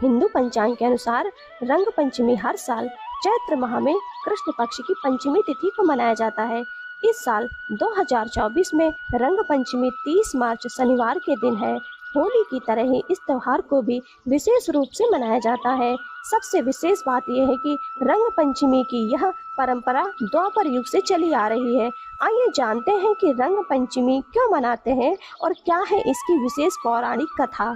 हिंदू पंचांग के अनुसार रंग पंचमी हर साल चैत्र माह में कृष्ण पक्ष की पंचमी तिथि को मनाया जाता है। इस साल 2024 में रंग पंचमी 30 मार्च शनिवार के दिन है। होली की तरह ही इस त्योहार को भी विशेष रूप से मनाया जाता है। सबसे विशेष बात यह है कि रंग पंचमी की यह परंपरा द्वापर युग से चली आ रही है। आइए जानते हैं कि रंग पंचमी क्यों मनाते हैं और क्या है इसकी विशेष पौराणिक कथा।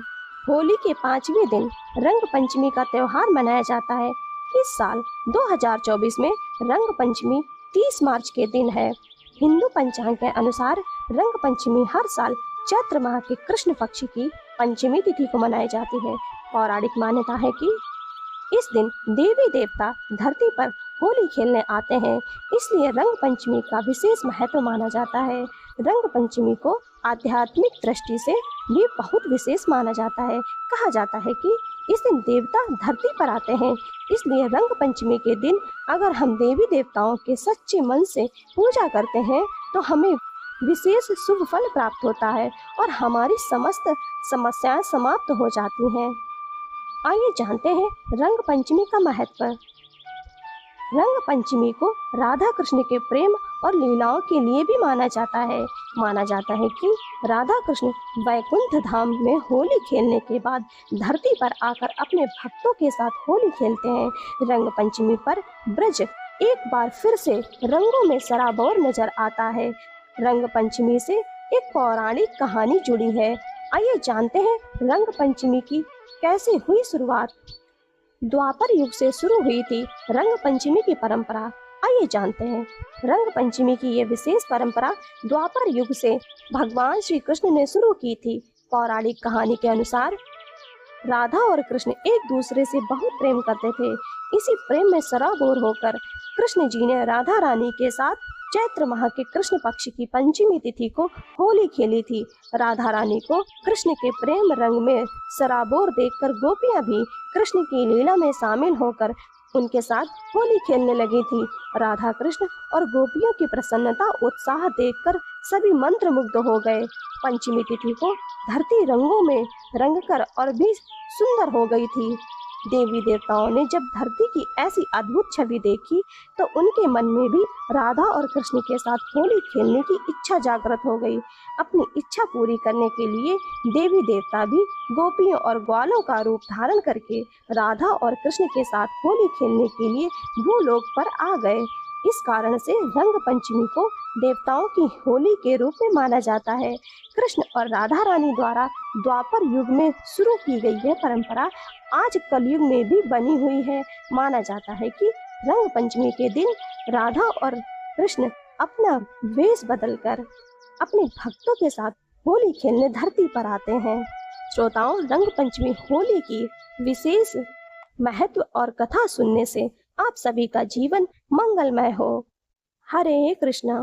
होली के 5वें दिन रंग पंचमी का त्योहार मनाया जाता है। इस साल 2024 में रंग पंचमी 30 मार्च के दिन है। हिंदू पंचांग के अनुसार रंग पंचमी हर साल चैत्र माह के कृष्ण पक्ष की पंचमी तिथि को मनाई जाती है। पौराणिक मान्यता है कि इस दिन देवी देवता धरती पर होली खेलने आते हैं, इसलिए रंग पंचमी का विशेष महत्व माना जाता है। रंग पंचमी को आध्यात्मिक दृष्टि से भी बहुत विशेष माना जाता है। कहा जाता है कि इस दिन देवता धरती पर आते हैं, इसलिए रंग पंचमी के दिन अगर हम देवी देवताओं के सच्चे मन से पूजा करते हैं तो हमें विशेष शुभ फल प्राप्त होता है और हमारी समस्त समस्याएं समाप्त हो जाती हैं। आइए जानते हैं रंग पंचमी का महत्व। रंग पंचमी को राधा कृष्ण के प्रेम और लीलाओं के लिए भी माना जाता है। माना जाता है कि राधा कृष्ण वैकुंठ धाम में होली खेलने के बाद धरती पर आकर अपने भक्तों के साथ होली खेलते हैं। रंग पंचमी पर ब्रज एक बार फिर से रंगों में सराबोर नजर आता है। रंग पंचमी से एक पौराणिक कहानी जुड़ी है। आइए जानते हैं रंग पंचमी की कैसे हुई शुरुआत। द्वापर युग से शुरू हुई थी रंग पंचमी की परंपरा। आइए जानते हैं रंग पंचमी की ये विशेष परंपरा द्वापर युग से भगवान श्री कृष्ण ने शुरू की थी। पौराणिक कहानी के अनुसार राधा और कृष्ण एक दूसरे से बहुत प्रेम करते थे। इसी प्रेम में सराबोर होकर कृष्ण जी ने राधा रानी के साथ चैत्र माह के कृष्ण पक्ष की पंचमी तिथि को होली खेली थी। राधा रानी को कृष्ण के प्रेम रंग में सराबोर देखकर गोपियां भी कृष्ण की लीला में शामिल होकर उनके साथ होली खेलने लगी थी। राधा कृष्ण और गोपियों की प्रसन्नता उत्साह देखकर सभी मंत्रमुग्ध हो गए। पंचमी तिथि को धरती रंगों में रंगकर और भी सुंदर हो गई थी। देवी देवताओं ने जब धरती की ऐसी अद्भुत छवि देखी तो उनके मन में भी राधा और कृष्ण के साथ होली खेलने की इच्छा जागृत हो गई। अपनी इच्छा पूरी करने के लिए देवी देवता भी गोपियों और ग्वालों का रूप धारण करके राधा और कृष्ण के साथ होली खेलने के लिए भूलोक पर आ गए। इस कारण से रंग पंचमी को देवताओं की होली के रूप में माना जाता है। कृष्ण और राधा रानी द्वारा द्वापर युग में शुरू की गई यह परंपरा आज कलयुग में भी बनी हुई है। माना जाता है कि रंग पंचमी के दिन राधा और कृष्ण अपना वेश बदलकर अपने भक्तों के साथ होली खेलने धरती पर आते हैं। श्रोताओं, रंग पंचमी होली की विशेष महत्व और कथा सुनने से आप सभी का जीवन मंगलमय हो। हरे कृष्णा।